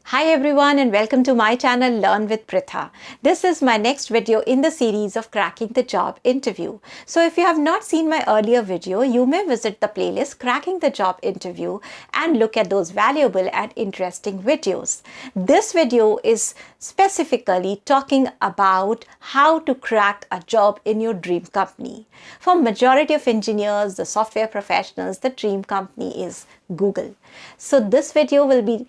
Hi everyone and welcome to my channel Learn with Pritha. This is my next video in the series of cracking the job interview. So if you have not seen my earlier video, you may visit the playlist Cracking the Job Interview and look at those valuable and interesting videos. This video is specifically talking about how to crack a job in your dream company. For majority of engineers, the software professionals, the dream company is Google. So this video will be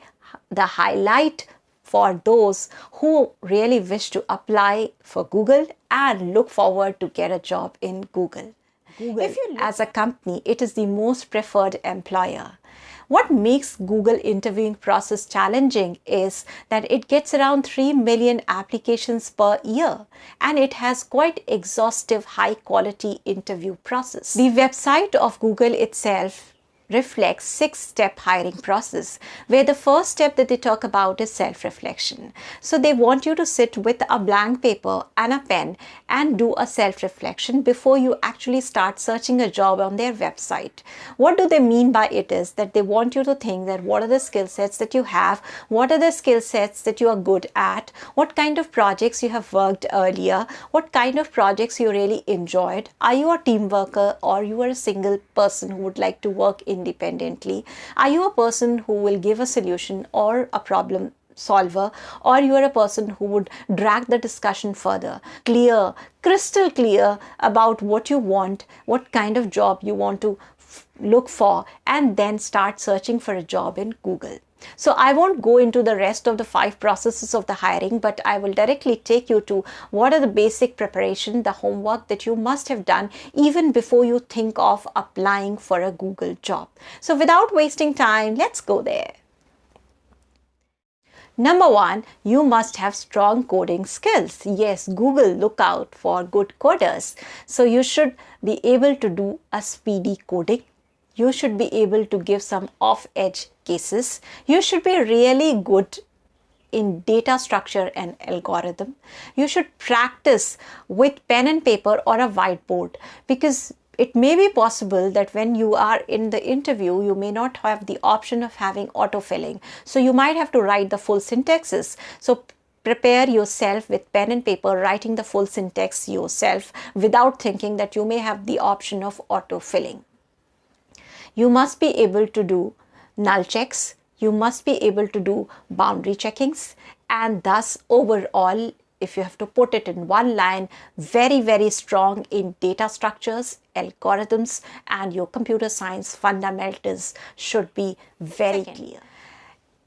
the highlight for those who really wish to apply for Google and look forward to get a job in Google. If you look as a company, it is the most preferred employer. What makes Google interviewing process challenging is that it gets around 3 million applications per year and it has quite exhaustive high quality interview process. The website of Google itself reflects 6-step hiring process, where the first step that they talk about is self-reflection. So they want you to sit with a blank paper and a pen and do a self-reflection before you actually start searching a job on their website. What do they mean by it is that they want you to think that what are the skill sets that you have, what are the skill sets that you are good at, what kind of projects you have worked earlier, what kind of projects you really enjoyed, are you a team worker or you are a single person who would like to work independently? Are you a person who will give a solution or a problem solver, or you are a person who would drag the discussion further? Clear, crystal clear about what you want, what kind of job you want to look for, and then start searching for a job in Google. So I won't go into the rest of the 5 processes of the hiring, but I will directly take you to what are the basic preparation, the homework that you must have done even before you think of applying for a Google job. So without wasting time, let's go there. Number 1, you must have strong coding skills. Yes, Google look out for good coders. So you should be able to do a speedy coding. You should be able to give some off-edge cases. You should be really good in data structure and algorithm. You should practice with pen and paper or a whiteboard, because it may be possible that when you are in the interview, you may not have the option of having autofilling. So you might have to write the full syntaxes. So prepare yourself with pen and paper, writing the full syntax yourself without thinking that you may have the option of autofilling. You must be able to do null checks. You must be able to do boundary checkings, and thus overall, if you have to put it in one line, very, very strong in data structures, algorithms, and your computer science fundamentals should be very clear.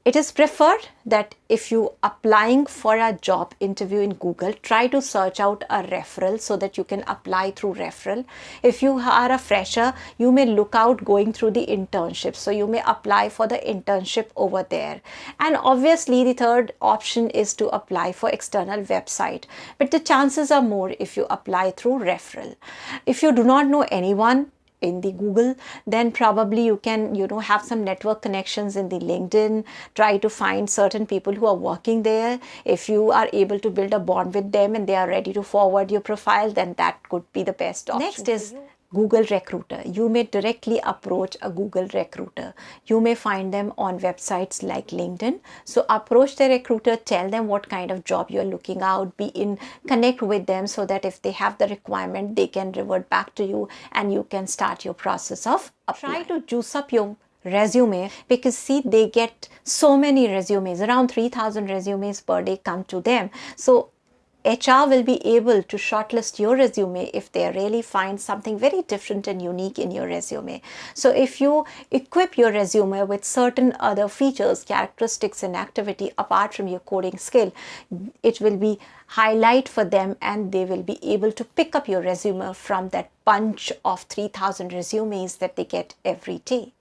It is preferred that if you applying for a job interview in Google, try to search out a referral so that you can apply through referral. If you are a fresher, you may look out going through the internship. So you may apply for the internship over there. And obviously the third option is to apply for external website. But the chances are more if you apply through referral. If you do not know anyone in the Google, then probably you can, have some network connections in the LinkedIn, try to find certain people who are working there. If you are able to build a bond with them and they are ready to forward your profile, then that could be the best option. Next is Google Recruiter. You may directly approach a Google Recruiter. You may find them on websites like LinkedIn. So approach the recruiter, tell them what kind of job you're looking out, connect with them so that if they have the requirement, they can revert back to you and you can start your process of applying. Try to juice up your resume, because see, they get so many resumes, around 3,000 resumes per day come to them. So HR will be able to shortlist your resume if they really find something very different and unique in your resume. So if you equip your resume with certain other features, characteristics and activity apart from your coding skill, it will be highlight for them and they will be able to pick up your resume from that bunch of 3,000 resumes that they get every day.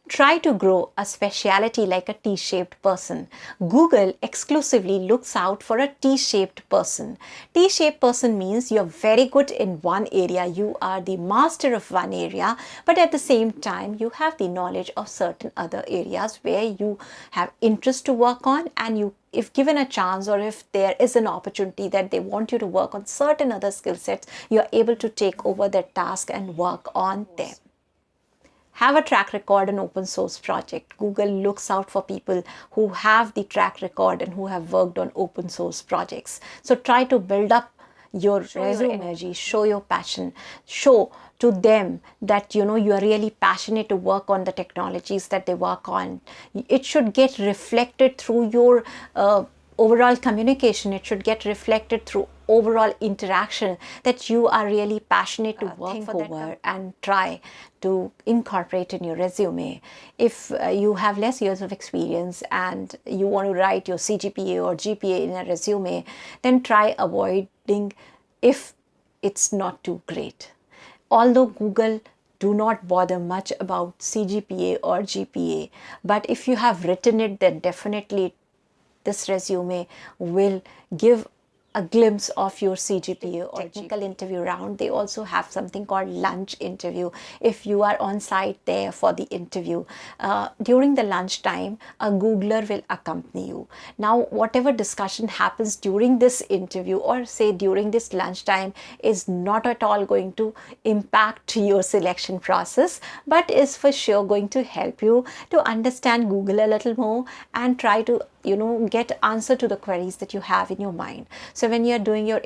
Try to grow a specialty like a T-shaped person. Google exclusively looks out for a T-shaped person. T-shaped person means you're very good in one area, you are the master of one area, but at the same time you have the knowledge of certain other areas where you have interest to work on, and if given a chance or if there is an opportunity that they want you to work on certain other skill sets, you're able to take over that task and work on them. have a track record in open source project. Google looks out for people who have the track record and who have worked on open source projects. So try to build up your resume energy, show your passion, show to them that you are really passionate to work on the technologies that they work on. It should get reflected through your overall communication. It should get reflected through overall interaction that you are really passionate to work over and try to incorporate in your resume. If you have less years of experience and you want to write your CGPA or GPA in a resume, then try avoiding if it's not too great. Although Google do not bother much about CGPA or GPA, but if you have written it, then definitely this resume will give a glimpse of your CGPA or technical interview round. They also have something called lunch interview. If you are on site there for the interview, during the lunch time, a Googler will accompany you. Now, whatever discussion happens during this interview or say during this lunchtime is not at all going to impact your selection process, but is for sure going to help you to understand Google a little more and try to get answer to the queries that you have in your mind. So when you're doing your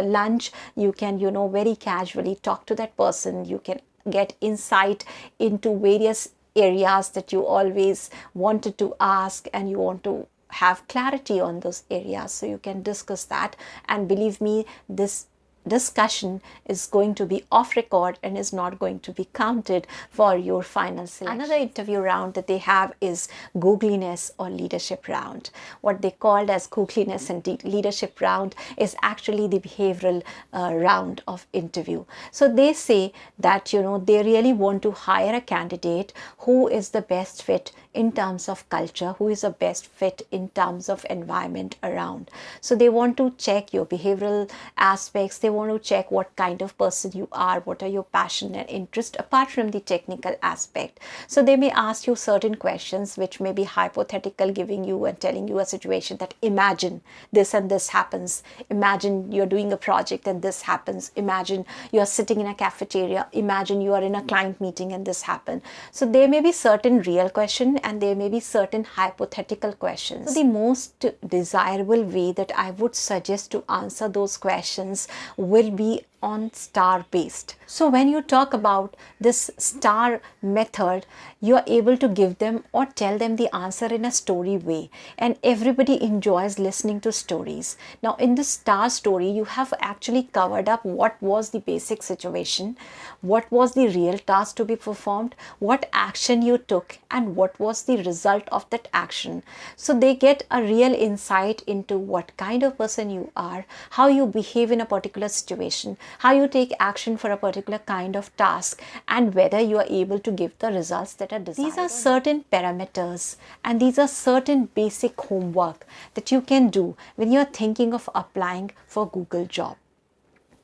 lunch, you can very casually talk to that person. You can get insight into various areas that you always wanted to ask and you want to have clarity on those areas, so you can discuss that. And believe me, this discussion is going to be off record and is not going to be counted for your final selection. Another interview round that they have is Googliness or leadership round. What they called as Googliness and leadership round is actually the behavioral round of interview. So they say that they really want to hire a candidate who is the best fit in terms of culture, who is the best fit in terms of environment around. So they want to check your behavioral aspects. They want to check what kind of person you are, what are your passion and interest apart from the technical aspect. So they may ask you certain questions which may be hypothetical, giving you and telling you a situation that imagine this and this happens. Imagine you're doing a project and this happens. Imagine you're sitting in a cafeteria. Imagine you are in a client meeting and this happened. So there may be certain real question and there may be certain hypothetical questions. So the most desirable way that I would suggest to answer those questions will be on star based. So when you talk about this star method, you are able to give them or tell them the answer in a story way, and everybody enjoys listening to stories. Now in the star story, you have actually covered up what was the basic situation, what was the real task to be performed, what action you took, and what was the result of that action. So they get a real insight into what kind of person you are, how you behave in a particular situation, how you take action for a particular kind of task, and whether you are able to give the results that are desired. These are certain parameters and these are certain basic homework that you can do when you are thinking of applying for Google job.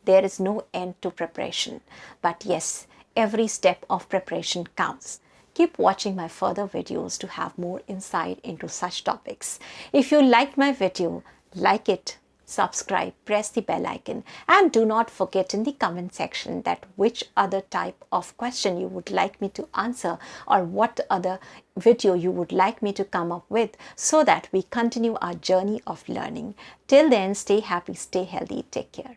There is no end to preparation, but yes, every step of preparation counts. Keep watching my further videos to have more insight into such topics. If you liked my video, like it, subscribe, press the bell icon, and do not forget in the comment section that which other type of question you would like me to answer or what other video you would like me to come up with, so that we continue our journey of learning. Till then, stay happy, stay healthy, take care.